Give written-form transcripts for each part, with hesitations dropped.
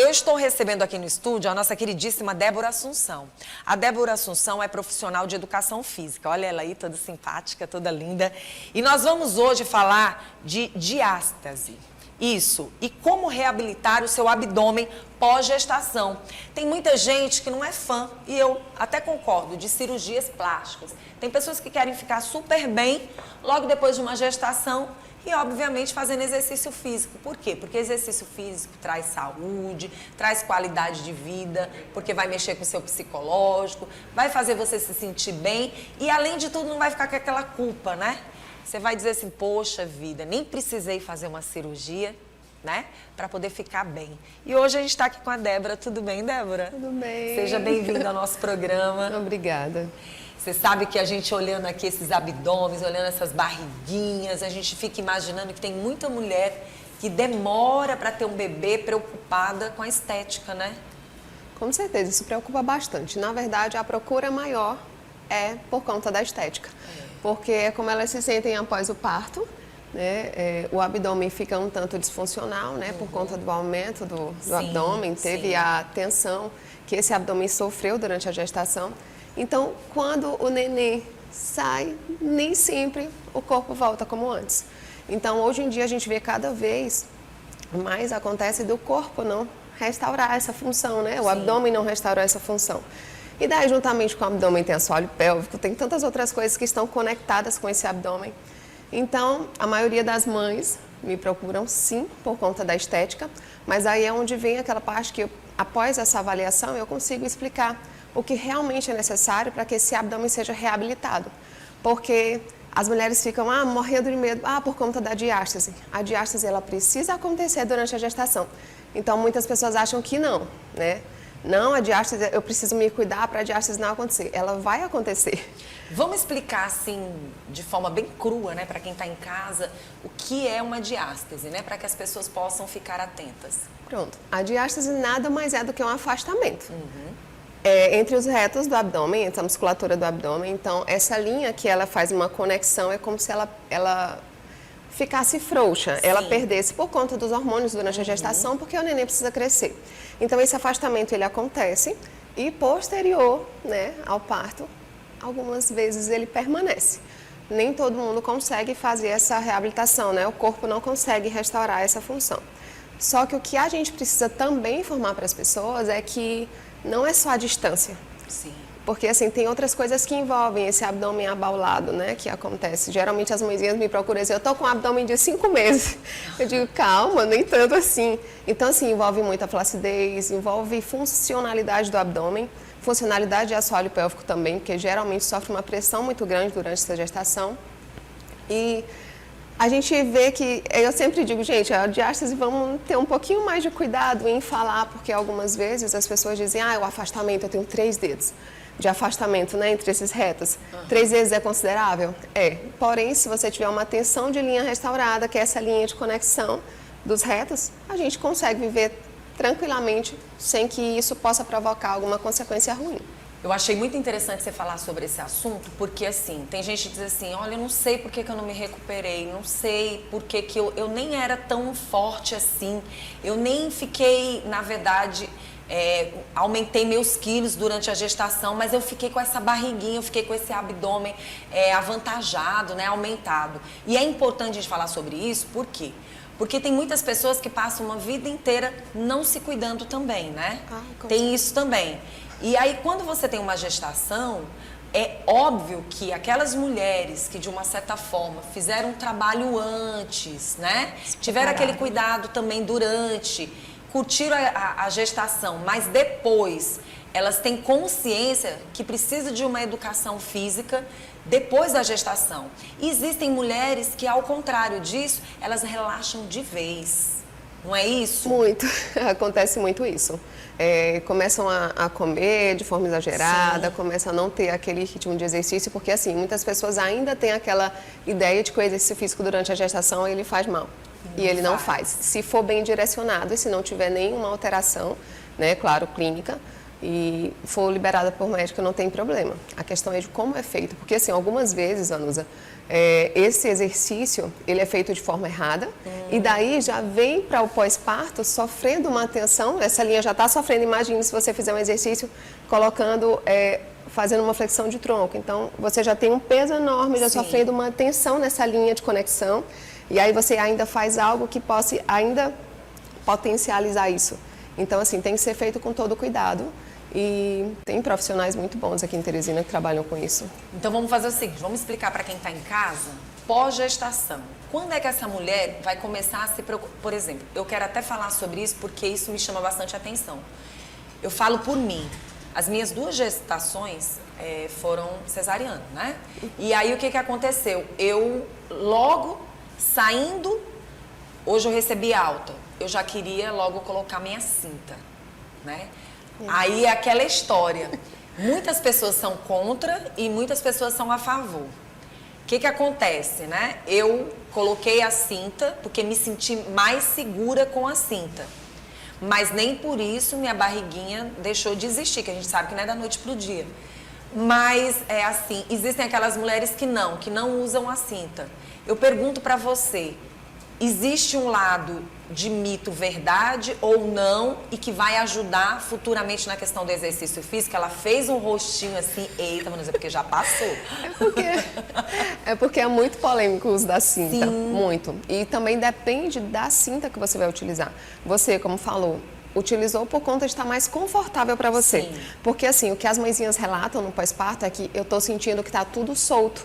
Eu estou recebendo aqui no estúdio a nossa queridíssima Débora Assunção. A Débora Assunção é profissional de educação física. Olha ela aí, toda simpática, toda linda. E nós vamos hoje falar de diástase. Isso, e como reabilitar o seu abdômen pós-gestação. Tem muita gente que não é fã, e eu até concordo, de cirurgias plásticas. Tem pessoas que querem ficar super bem logo depois de uma gestação e, obviamente, fazendo exercício físico. Por quê? Porque exercício físico traz saúde, traz qualidade de vida, porque vai mexer com o seu psicológico, vai fazer você se sentir bem e, além de tudo, não vai ficar com aquela culpa, né? Você vai dizer assim, poxa vida, nem precisei fazer uma cirurgia, né? Para poder ficar bem. E hoje a gente está aqui com a Débora. Tudo bem, Débora? Tudo bem. Seja bem-vinda ao nosso programa. Obrigada. Você sabe que a gente olhando aqui esses abdômenes, olhando essas barriguinhas, a gente fica imaginando que tem muita mulher que demora para ter um bebê preocupada com a estética, né? Com certeza, isso preocupa bastante. Na verdade, a procura maior é por conta da estética. Porque é como elas se sentem após o parto, né? O abdômen fica um tanto disfuncional, né? Por conta do aumento do abdômen, teve a tensão que esse abdômen sofreu durante a gestação. Então, quando o neném sai, nem sempre o corpo volta como antes. Então, hoje em dia, a gente vê cada vez mais acontece do corpo não restaurar essa função, né? O abdômen não restaurar essa função. E daí, juntamente com o abdômen, tem assoalho pélvico, tem tantas outras coisas que estão conectadas com esse abdômen. Então, a maioria das mães me procuram, sim, por conta da estética, mas aí é onde vem aquela parte que, após essa avaliação, eu consigo explicar o que realmente é necessário para que esse abdômen seja reabilitado. Porque as mulheres ficam, morrendo de medo, por conta da diástase. A diástase, ela precisa acontecer durante a gestação. Então, muitas pessoas acham que não, né? Não, a diástase, eu preciso me cuidar para a diástase não acontecer. Ela vai acontecer. Vamos explicar, assim, de forma bem crua, né, para quem está em casa, o que é uma diástase, né, para que as pessoas possam ficar atentas. Pronto. A diástase nada mais é do que um afastamento. Entre os retos do abdômen, entre a musculatura do abdômen. Então, essa linha que ela faz uma conexão é como se ela ficasse frouxa, ela perdesse por conta dos hormônios durante a gestação, porque o neném precisa crescer. Então, esse afastamento, ele acontece e posterior, né, ao parto, algumas vezes ele permanece. Nem todo mundo consegue fazer essa reabilitação, né? O corpo não consegue restaurar essa função. Só que o que a gente precisa também informar para as pessoas é que não é só a distância. Sim. Porque, assim, tem outras coisas que envolvem esse abdômen abaulado, né, que acontece. Geralmente as mãezinhas me procuram e dizem, eu estou com um abdômen de 5 meses. Eu digo, calma, nem tanto assim. Então, assim, envolve muita flacidez, envolve funcionalidade do abdômen, funcionalidade de assoalho pélvico também, porque geralmente sofre uma pressão muito grande durante essa gestação. E a gente vê que, eu sempre digo, gente, a diástase, vamos ter um pouquinho mais de cuidado em falar, porque algumas vezes as pessoas dizem, o afastamento, eu tenho 3 dedos de afastamento, né, entre esses retos. 3 vezes é considerável? É. Porém, se você tiver uma tensão de linha restaurada, que é essa linha de conexão dos retos, a gente consegue viver tranquilamente sem que isso possa provocar alguma consequência ruim. Eu achei muito interessante você falar sobre esse assunto, porque assim, tem gente que diz assim, olha, eu não sei por que eu não me recuperei, não sei por que eu nem era tão forte assim, eu nem fiquei, na verdade, aumentei meus quilos durante a gestação, mas eu fiquei com essa barriguinha, eu fiquei com esse abdômen avantajado, né, aumentado. E é importante a gente falar sobre isso, por quê? Porque tem muitas pessoas que passam uma vida inteira não se cuidando também, né? Tem isso também. E aí, quando você tem uma gestação, é óbvio que aquelas mulheres que, de uma certa forma, fizeram um trabalho antes, né? Tiveram aquele cuidado também durante, curtiram a gestação, mas depois elas têm consciência que precisa de uma educação física depois da gestação. E existem mulheres que, ao contrário disso, elas relaxam de vez. Não é isso? Muito. Acontece muito isso. Começam a comer de forma exagerada, começam a não ter aquele ritmo de exercício, porque assim, muitas pessoas ainda têm aquela ideia de que o exercício físico durante a gestação ele faz mal. E ele não faz. Se for bem direcionado e se não tiver nenhuma alteração, né, claro, clínica, e for liberada por médico, não tem problema. A questão é de como é feito, porque assim, algumas vezes, Vanusa, esse exercício, ele é feito de forma errada, e daí já vem para o pós-parto sofrendo uma tensão, essa linha já está sofrendo, imagine se você fizer um exercício colocando, fazendo uma flexão de tronco, então você já tem um peso enorme, já sofrendo uma tensão nessa linha de conexão, e aí você ainda faz algo que possa ainda potencializar isso. Então, assim, tem que ser feito com todo cuidado. E tem profissionais muito bons aqui em Teresina que trabalham com isso. Então vamos fazer o seguinte, vamos explicar para quem está em casa, pós-gestação. Quando é que essa mulher vai começar a se preocupar? Por exemplo, eu quero até falar sobre isso porque isso me chama bastante atenção. Eu falo por mim. As minhas 2 gestações foram cesarianas, né? E aí o que aconteceu? Eu logo saindo, hoje eu recebi alta, eu já queria logo colocar minha cinta, né? Aí é aquela história, muitas pessoas são contra e muitas pessoas são a favor. O que acontece, né? Eu coloquei a cinta porque me senti mais segura com a cinta. Mas nem por isso minha barriguinha deixou de existir, que a gente sabe que não é da noite pro dia. Mas é assim, existem aquelas mulheres que não usam a cinta. Eu pergunto para você, existe um lado de mito verdade ou não e que vai ajudar futuramente na questão do exercício físico? Ela fez um rostinho assim, eita, vamos dizer, porque já passou. É porque é muito polêmico o uso da cinta, muito. E também depende da cinta que você vai utilizar. Você, como falou, utilizou por conta de estar mais confortável para você. Sim. Porque assim, o que as mãezinhas relatam no pós-parto é que eu estou sentindo que está tudo solto.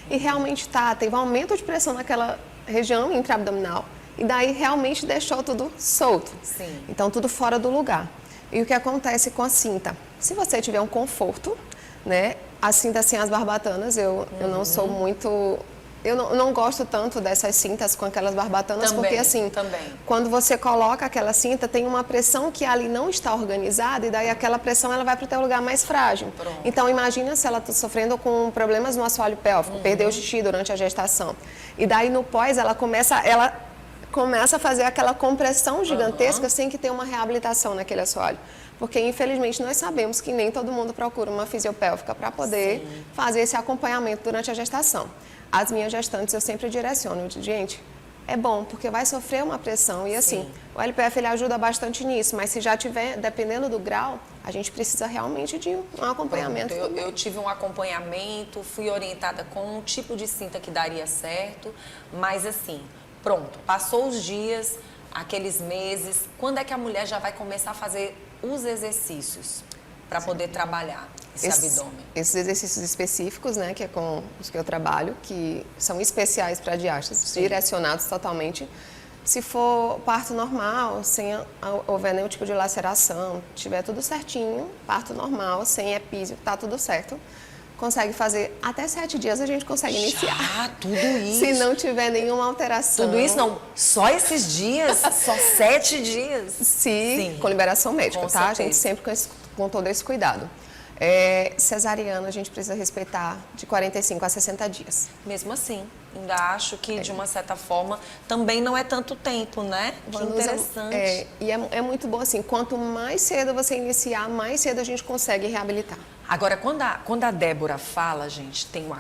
E realmente está, teve um aumento de pressão naquela região intraabdominal e daí realmente deixou tudo solto. Sim. Então tudo fora do lugar. E o que acontece com a cinta? Se você tiver um conforto, né? A cinta sem as barbatanas, eu não sou muito... Eu não gosto tanto dessas cintas com aquelas barbatanas, Também, porque assim, quando você coloca aquela cinta, tem uma pressão que ali não está organizada e daí aquela pressão ela vai para o teu lugar mais frágil. Pronto. Então imagina se ela está sofrendo com problemas no assoalho pélvico, perdeu o xixi durante a gestação. E daí no pós ela começa a fazer aquela compressão gigantesca sem que tenha uma reabilitação naquele assoalho. Porque, infelizmente, nós sabemos que nem todo mundo procura uma fisiopélvica para poder fazer esse acompanhamento durante a gestação. As minhas gestantes eu sempre direciono, gente, é bom, porque vai sofrer uma pressão e assim, o LPF ele ajuda bastante nisso, mas se já tiver, dependendo do grau, a gente precisa realmente de um acompanhamento. Eu tive um acompanhamento, fui orientada com um tipo de cinta que daria certo, mas assim, pronto, passou os dias, aqueles meses, quando é que a mulher já vai começar a fazer os exercícios para poder trabalhar esse abdômen? Esses exercícios específicos, né, que é com os que eu trabalho, que são especiais para diástases, direcionados totalmente. Se for parto normal, sem houver nenhum tipo de laceração, tiver tudo certinho, parto normal, sem epísio, tá tudo certo. Consegue fazer até 7 dias a gente consegue iniciar. Tudo isso? Se não tiver nenhuma alteração. Tudo isso não? Só esses dias? Só 7 dias? Sim, com liberação médica, tá? A gente sempre com todo esse cuidado. Cesariana a gente precisa respeitar de 45 a 60 dias. Mesmo assim, ainda acho que de uma certa forma também não é tanto tempo, né? Que interessante. E é muito bom assim, quanto mais cedo você iniciar, mais cedo a gente consegue reabilitar. Agora, quando a Débora fala, gente, tem um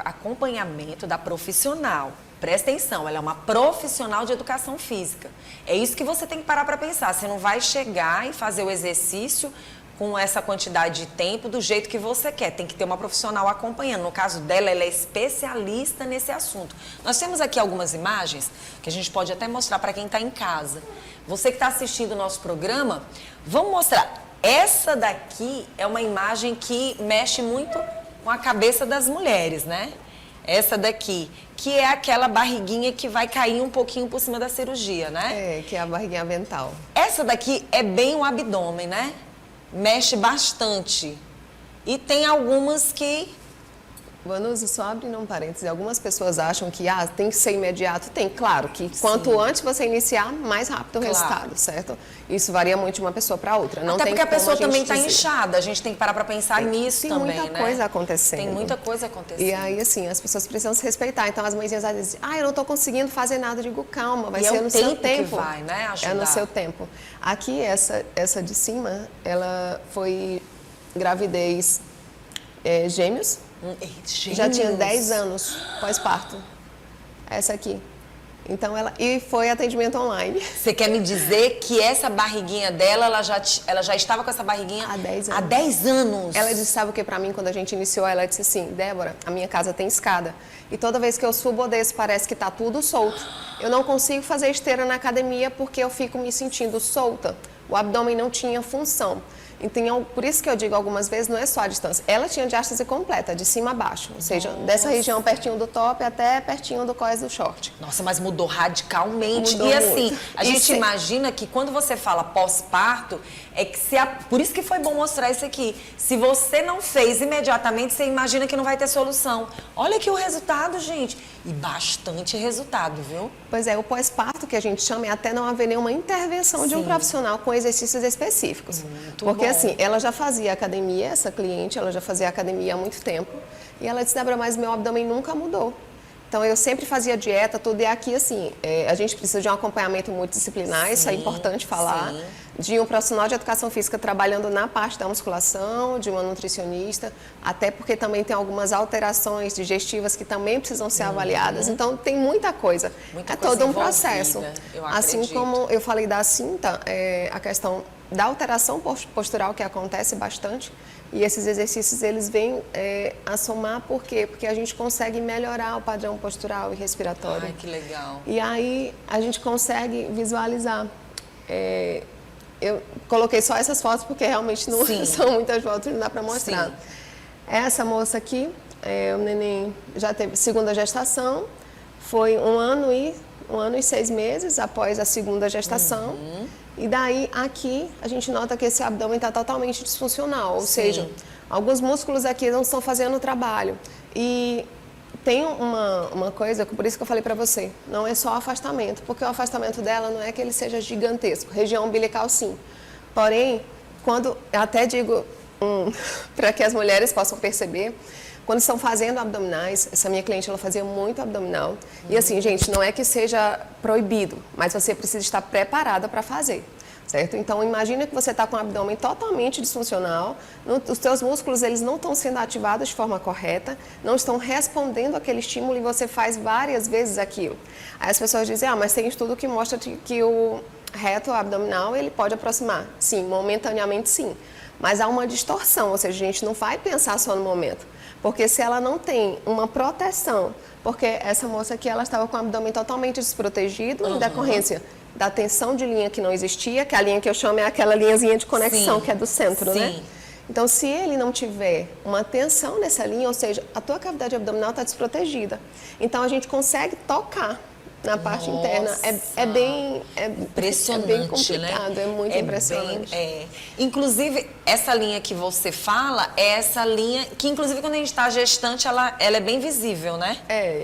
acompanhamento da profissional. Presta atenção, ela é uma profissional de educação física. É isso que você tem que parar para pensar. Você não vai chegar e fazer o exercício com essa quantidade de tempo do jeito que você quer. Tem que ter uma profissional acompanhando. No caso dela, ela é especialista nesse assunto. Nós temos aqui algumas imagens que a gente pode até mostrar para quem está em casa. Você que está assistindo o nosso programa, vamos mostrar. Essa daqui é uma imagem que mexe muito com a cabeça das mulheres, né? Essa daqui, que é aquela barriguinha que vai cair um pouquinho por cima da cirurgia, né? Que é a barriguinha avental. Essa daqui é bem o abdômen, né? Mexe bastante. E tem algumas que Vanusa, só abrindo um parêntese, algumas pessoas acham que tem que ser imediato. Tem, claro, que quanto antes você iniciar, mais rápido o resultado, certo? Isso varia muito de uma pessoa para outra. Não Até tem porque a pessoa também está dizer. inchada, a gente tem que parar para pensar nisso também, Tem muita coisa acontecendo. Tem muita coisa acontecendo. E aí, assim, as pessoas precisam se respeitar. Então, as mãezinhas às vezes dizem, eu não estou conseguindo fazer nada. Eu digo, calma, vai ser no seu tempo. Que vai, né, ajudar. É no seu tempo. Aqui, essa de cima, ela foi gravidez gêmeos. Já tinha 10 anos pós-parto. Essa aqui. Então, e foi atendimento online. Você quer me dizer que essa barriguinha dela, ela já estava com essa barriguinha há 10 anos. Há 10 anos. Ela disse, sabe o que pra mim, quando a gente iniciou, ela disse assim, Débora, a minha casa tem escada. E toda vez que eu subo ou desço, parece que tá tudo solto. Eu não consigo fazer esteira na academia porque eu fico me sentindo solta. O abdômen não tinha função. Então, por isso que eu digo algumas vezes, não é só a distância. Ela tinha diástase completa, de cima a baixo. Ou seja, dessa região pertinho do top até pertinho do cós do short. Nossa, mas mudou radicalmente. Mudou e assim, muito. A gente imagina que quando você fala pós-parto, é que por isso que foi bom mostrar isso aqui. Se você não fez imediatamente, você imagina que não vai ter solução. Olha aqui o resultado, gente. E bastante resultado, viu? Pois é, o pós-parto que a gente chama é até não haver nenhuma intervenção de um profissional com exercícios específicos. Porque assim, ela já fazia academia, essa cliente, ela já fazia academia há muito tempo. E ela disse, Débora, mas meu abdômen nunca mudou. Então, eu sempre fazia dieta, tudo, e aqui, assim, a gente precisa de um acompanhamento multidisciplinar, isso é importante falar, de um profissional de educação física trabalhando na parte da musculação, de uma nutricionista, até porque também tem algumas alterações digestivas que também precisam ser avaliadas. Então, tem muita coisa. É todo um processo. Assim como eu falei da cinta, a questão da alteração postural que acontece bastante, e esses exercícios, eles vêm a somar, por quê? Porque a gente consegue melhorar o padrão postural e respiratório. Ai, que legal. E aí, a gente consegue visualizar. Eu coloquei só essas fotos, porque realmente não são muitas fotos, não dá para mostrar. Sim. Essa moça aqui, o neném já teve segunda gestação, foi um ano e 6 meses após a segunda gestação. E daí, aqui, a gente nota que esse abdômen está totalmente disfuncional. Ou seja, alguns músculos aqui não estão fazendo o trabalho. E tem uma coisa, por isso que eu falei para você, não é só afastamento. Porque o afastamento dela não é que ele seja gigantesco. Região umbilical, sim. Porém, eu até digo, para que as mulheres possam perceber, quando estão fazendo abdominais, essa minha cliente, ela fazia muito abdominal. E assim, gente, não é que seja proibido, mas você precisa estar preparada para fazer, certo? Então, imagina que você está com o abdômen totalmente disfuncional, os seus músculos, eles não estão sendo ativados de forma correta, não estão respondendo àquele estímulo e você faz várias vezes aquilo. Aí as pessoas dizem, mas tem estudo que mostra que o reto abdominal, ele pode aproximar. Sim, momentaneamente sim. Mas há uma distorção, ou seja, a gente não vai pensar só no momento. Porque se ela não tem uma proteção, porque essa moça aqui, ela estava com o abdômen totalmente desprotegido em decorrência da tensão de linha que não existia, que a linha que eu chamo é aquela linhazinha de conexão que é do centro, né? Então, se ele não tiver uma tensão nessa linha, ou seja, a tua cavidade abdominal está desprotegida. Então, a gente consegue tocar na parte interna. É bem impressionante, é bem complicado, né? É muito impressionante. Inclusive, essa linha que você fala é essa linha que, inclusive, quando a gente está gestante, ela é bem visível, né?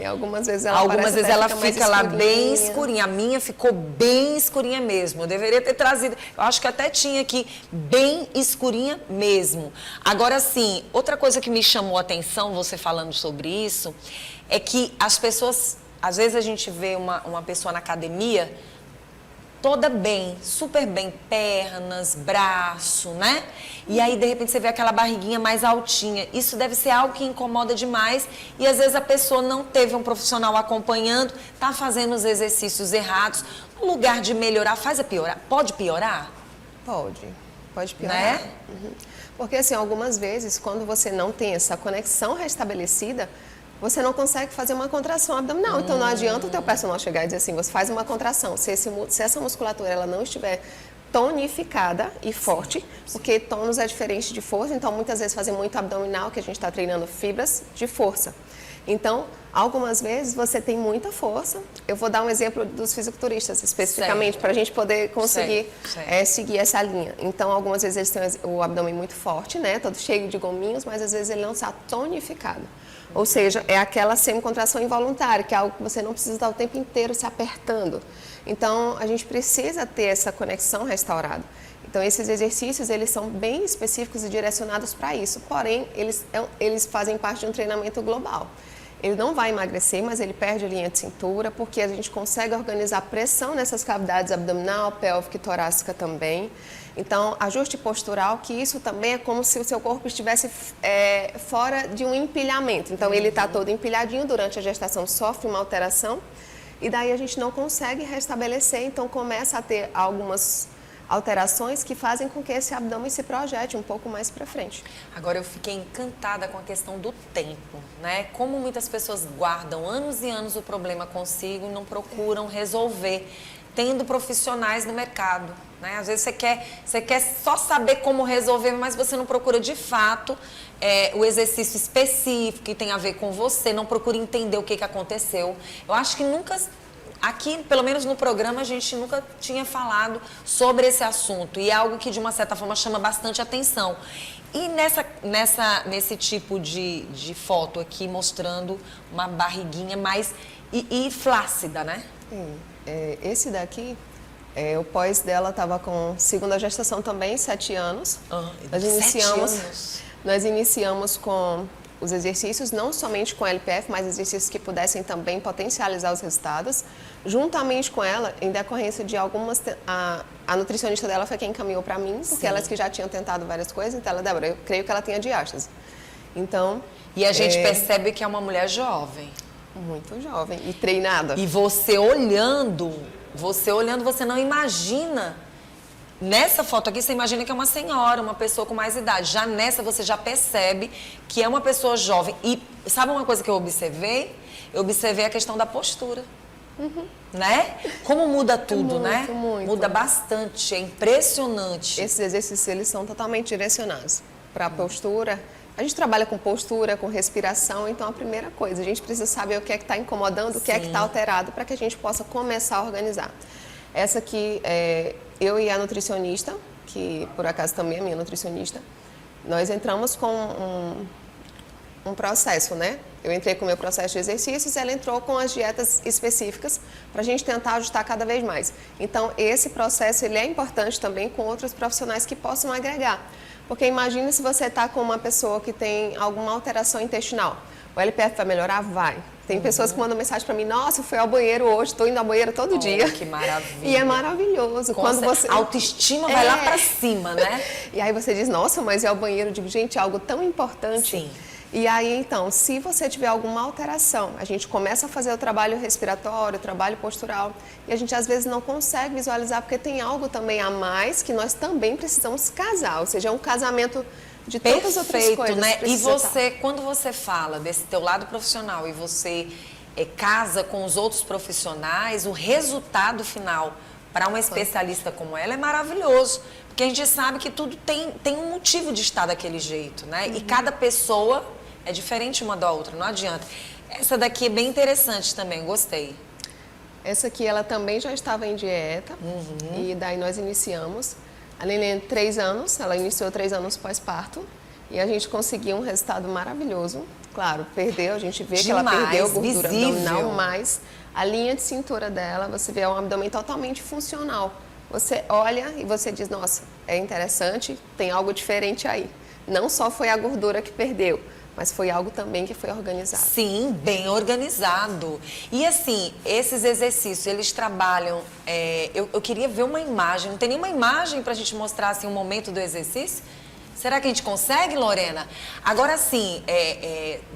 Algumas vezes ela fica lá bem escurinha. A minha ficou bem escurinha mesmo. Eu deveria ter trazido. Eu acho que até tinha aqui bem escurinha mesmo. Agora, sim, outra coisa que me chamou a atenção, você falando sobre isso, é que as pessoas... Às vezes a gente vê uma pessoa na academia toda bem, super bem, pernas, braço, né? E aí, de repente, você vê aquela barriguinha mais altinha. Isso deve ser algo que incomoda demais e, às vezes, a pessoa não teve um profissional acompanhando, tá fazendo os exercícios errados. No lugar de melhorar, piorar. Pode piorar? Pode piorar. Né? Porque, assim, algumas vezes, quando você não tem essa conexão restabelecida, você não consegue fazer uma contração abdominal. Então, não adianta o teu personal chegar e dizer assim, você faz uma contração. Se essa musculatura ela não estiver tonificada e forte, porque tônus é diferente de força, então muitas vezes fazer muito abdominal, que a gente está treinando fibras de força. Então, algumas vezes você tem muita força. Eu vou dar um exemplo dos fisiculturistas, especificamente, para a gente poder conseguir seguir essa linha. Então, algumas vezes eles têm o abdômen muito forte, né? Todo cheio de gominhos, mas às vezes ele não está tonificado. Ou seja, é aquela semicontração involuntária, que é algo que você não precisa estar o tempo inteiro se apertando. Então, a gente precisa ter essa conexão restaurada. Então, esses exercícios, eles são bem específicos e direcionados para isso. Porém, eles fazem parte de um treinamento global. Ele não vai emagrecer, mas ele perde a linha de cintura, porque a gente consegue organizar pressão nessas cavidades abdominal, pélvica e torácica também. Então, ajuste postural, que isso também é como se o seu corpo estivesse fora de um empilhamento. Então, ele está todo empilhadinho, durante a gestação sofre uma alteração, e daí a gente não consegue restabelecer, então começa a ter algumas alterações que fazem com que esse abdômen se projete um pouco mais para frente. Agora, eu fiquei encantada com a questão do tempo, né? Como muitas pessoas guardam anos e anos o problema consigo e não procuram resolver, tendo profissionais no mercado, né? Às vezes você quer só saber como resolver, mas você não procura de fato o exercício específico que tem a ver com você, não procura entender o que aconteceu. Eu acho que nunca... Aqui, pelo menos no programa, a gente nunca tinha falado sobre esse assunto e é algo que, de uma certa forma, chama bastante atenção. E nesse tipo de foto aqui, mostrando uma barriguinha mais e flácida, né? Sim. Esse daqui, o pós dela estava com segunda gestação também, 7 anos. Nós iniciamos com os exercícios, não somente com LPF, mas exercícios que pudessem também potencializar os resultados. Juntamente com ela, em decorrência de algumas... A nutricionista dela foi quem encaminhou para mim, porque elas que já tinham tentado várias coisas. Então, ela, Débora, eu creio que ela tenha diástase. Então... E a gente percebe que é uma mulher jovem. Muito jovem e treinada. E você olhando, você não imagina... Nessa foto aqui, você imagina que é uma senhora, uma pessoa com mais idade. Já nessa, você já percebe que é uma pessoa jovem. E sabe uma coisa que eu observei? Eu observei a questão da postura. Né? Como muda tudo, né? Muito. Muda bastante, é impressionante. Esses exercícios, eles são totalmente direcionados para a postura. A gente trabalha com postura, com respiração, então a primeira coisa, a gente precisa saber o que é que está incomodando, o que é que está alterado, para que a gente possa começar a organizar. Essa aqui, eu e a nutricionista, que por acaso também é minha nutricionista, nós entramos com um processo, né? Eu entrei com o meu processo de exercícios, ela entrou com as dietas específicas para a gente tentar ajustar cada vez mais. Então, esse processo ele é importante também com outros profissionais que possam agregar. Porque imagine se você está com uma pessoa que tem alguma alteração intestinal. O LPF vai melhorar? Vai. Tem pessoas que mandam mensagem para mim, nossa, eu fui ao banheiro hoje, estou indo ao banheiro todo dia. Que maravilha. E é maravilhoso. Quando você... A autoestima vai lá para cima, né? E aí você diz, nossa, mas é ao banheiro. Eu digo, gente, é algo tão importante. Sim. E aí, então, se você tiver alguma alteração, a gente começa a fazer o trabalho respiratório, o trabalho postural, e a gente às vezes não consegue visualizar, porque tem algo também a mais que nós também precisamos casar, ou seja, é um casamento de tantas outras coisas. Né? E você, quando você fala desse teu lado profissional e você casa com os outros profissionais, o resultado final para uma especialista como ela é maravilhoso. Porque a gente sabe que tudo tem um motivo de estar daquele jeito, né? E cada pessoa é diferente uma da outra, não adianta. Essa daqui é bem interessante também, gostei. Essa aqui, ela também já estava em dieta, e daí nós iniciamos. A neném, 3 anos, ela iniciou 3 anos pós-parto, e a gente conseguiu um resultado maravilhoso. Claro, perdeu, a gente vê que ela perdeu gordura abdominal, mas a linha de cintura dela, você vê, é um abdômen totalmente funcional. Você olha e você diz, nossa, é interessante, tem algo diferente aí. Não só foi a gordura que perdeu, mas foi algo também que foi organizado. Sim, bem organizado. E assim, esses exercícios, eles trabalham... eu queria ver uma imagem, não tem nenhuma imagem para a gente mostrar assim, um momento do exercício? Será que a gente consegue, Lorena? Agora sim,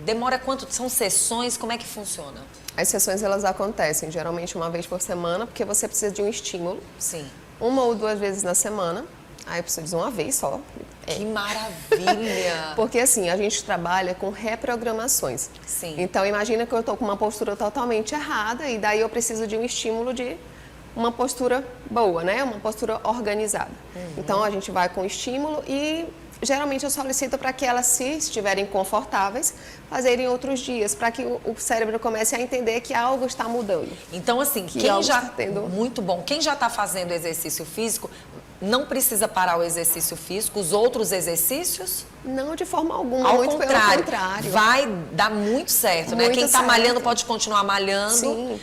demora quanto? São sessões? Como é que funciona? As sessões, elas acontecem geralmente uma vez por semana, porque você precisa de um estímulo. Sim. 1 ou 2 vezes na semana. Aí eu preciso de uma vez só. Que maravilha! Porque assim, a gente trabalha com reprogramações. Sim. Então, imagina que eu estou com uma postura totalmente errada e daí eu preciso de um estímulo de uma postura boa, né? Uma postura organizada. Então, a gente vai com estímulo e geralmente eu solicito para que elas, se estiverem confortáveis, fazerem outros dias, para que o cérebro comece a entender que algo está mudando. Então, assim, Que quem algo já... está tendo- Muito bom. Quem já está fazendo exercício físico, não precisa parar o exercício físico, os outros exercícios... Não de forma alguma, Ao muito contrário, pelo contrário. vai dar muito certo, né? Muito Quem está certo. malhando pode continuar malhando. Sim.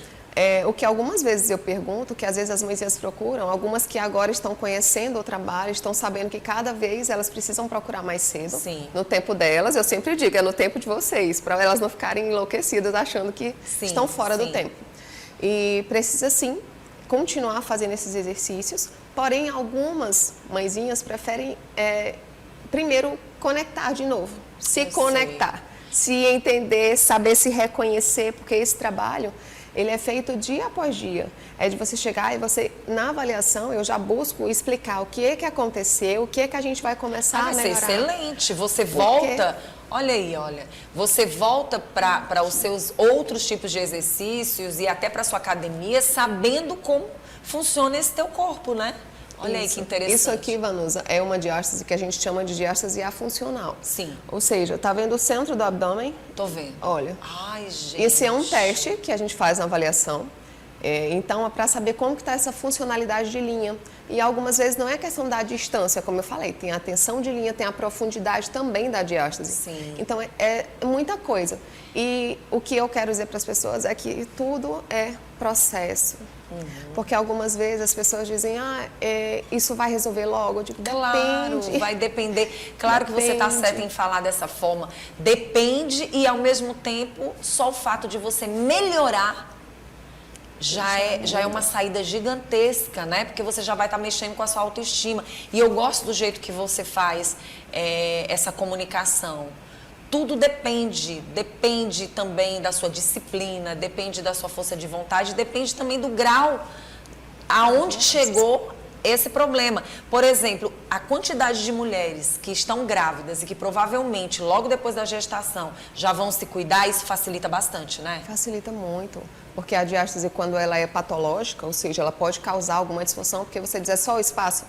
O que algumas vezes eu pergunto, que às vezes as mãezinhas procuram, algumas que agora estão conhecendo o trabalho, estão sabendo que cada vez elas precisam procurar mais cedo. Sim. No tempo delas, eu sempre digo, é no tempo de vocês, para elas não ficarem enlouquecidas achando que Sim, estão fora sim. do tempo. E precisa sim continuar fazendo esses exercícios, porém algumas mãezinhas preferem primeiro conectar de novo, se Eu conectar, se entender, saber se reconhecer, porque esse trabalho ele é feito dia após dia. É de você chegar e você, na avaliação, eu já busco explicar o que é que aconteceu, o que é que a gente vai começar a Vai ser melhorar. excelente. Você volta, olha aí, olha, você volta para os seus outros tipos de exercícios e até para sua academia sabendo como funciona esse teu corpo, né? Olha aí que interessante. Isso aqui, Vanusa, é uma diástase que a gente chama de diástase afuncional. Sim. Ou seja, tá vendo o centro do abdômen? Tô vendo. Olha. Ai, gente. Esse é um teste que a gente faz na avaliação. Então, é para saber como que está essa funcionalidade de linha. E algumas vezes não é questão da distância, como eu falei, tem a tensão de linha, tem a profundidade também da diástase. Sim. Então, é muita coisa. E o que eu quero dizer para as pessoas é que tudo é processo. Porque algumas vezes as pessoas dizem, isso vai resolver logo. Eu digo, Claro, depende. vai depender. Claro que você está Depende. certa em falar dessa forma. Depende e, ao mesmo tempo, só o fato de você melhorar já é uma saída gigantesca, né? Porque você já vai estar mexendo com a sua autoestima. E eu gosto do jeito que você faz essa comunicação. Tudo depende também da sua disciplina, depende da sua força de vontade, depende também do grau aonde chegou esse problema. Por exemplo, a quantidade de mulheres que estão grávidas e que provavelmente logo depois da gestação já vão se cuidar, isso facilita bastante, né? Facilita muito, porque a diástase, quando ela é patológica, ou seja, ela pode causar alguma disfunção, porque você diz, é só o espaço?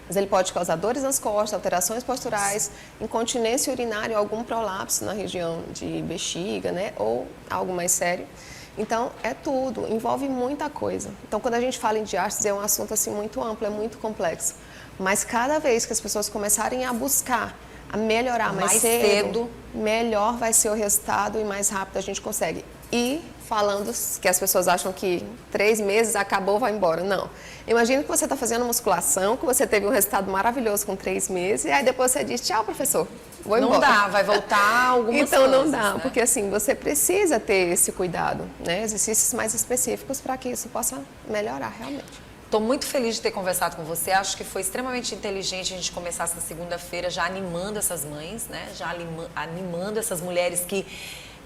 Mas ele pode causar dores nas costas, alterações posturais, incontinência urinária, algum prolapso na região de bexiga, né? Ou algo mais sério. Então, é tudo, envolve muita coisa. Então, quando a gente fala em diástase, é um assunto assim muito amplo, é muito complexo. Mas cada vez que as pessoas começarem a buscar, a melhorar mais cedo, melhor vai ser o resultado e mais rápido a gente consegue. E falando que as pessoas acham que 3 meses acabou, vai embora. Não. Imagina que você está fazendo musculação, que você teve um resultado maravilhoso com 3 meses, e aí depois você diz, tchau, professor, vou embora. Não dá, vai voltar algumas então coisas. Não dá, né? porque assim, você precisa ter esse cuidado, né? Exercícios mais específicos para que isso possa melhorar realmente. Estou muito feliz de ter conversado com você. Acho que foi extremamente inteligente a gente começar essa segunda-feira já animando essas mães, né? Já animando essas mulheres que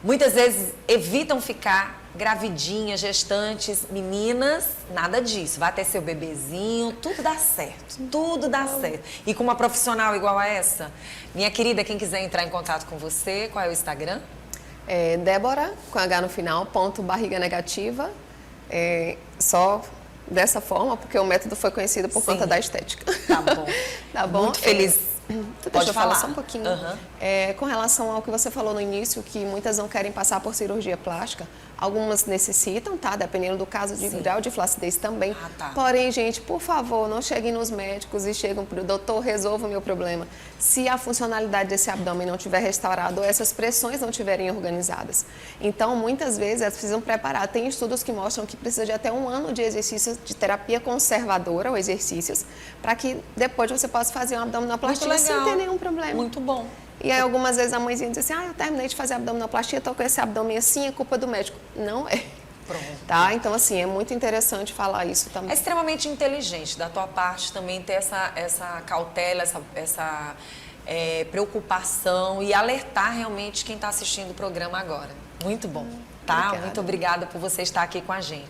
muitas vezes evitam ficar gravidinhas, gestantes, meninas, nada disso. Vai ter seu bebezinho, tudo dá certo, tudo dá certo. E com uma profissional igual a essa, minha querida, quem quiser entrar em contato com você, qual é o Instagram? Débora, com H no final, @barriga negativa, só dessa forma, porque o método foi conhecido por conta da estética. Tá bom. Tá bom? Muito feliz. Deixa eu falar só um pouquinho. Uhum. Com relação ao que você falou no início, que muitas não querem passar por cirurgia plástica, algumas necessitam, tá? Dependendo do caso de grau de flacidez também. Tá. Porém, gente, por favor, não cheguem nos médicos e chegam para o doutor, resolva o meu problema. Se a funcionalidade desse abdômen não tiver restaurado ou essas pressões não estiverem organizadas. Então, muitas vezes, elas precisam preparar. Tem estudos que mostram que precisa de até 1 ano de exercícios de terapia conservadora ou exercícios para que depois você possa fazer uma abdominoplastia sem ter nenhum problema. Muito bom. E aí, algumas vezes, a mãezinha diz assim, eu terminei de fazer abdominoplastia, estou com esse abdômen assim, é culpa do médico. Não é. Pronto. Tá? Então, assim, é muito interessante falar isso também. É extremamente inteligente da tua parte também ter essa cautela, essa preocupação e alertar realmente quem está assistindo o programa agora. Muito bom, tá? Obrigada. Muito obrigada por você estar aqui com a gente.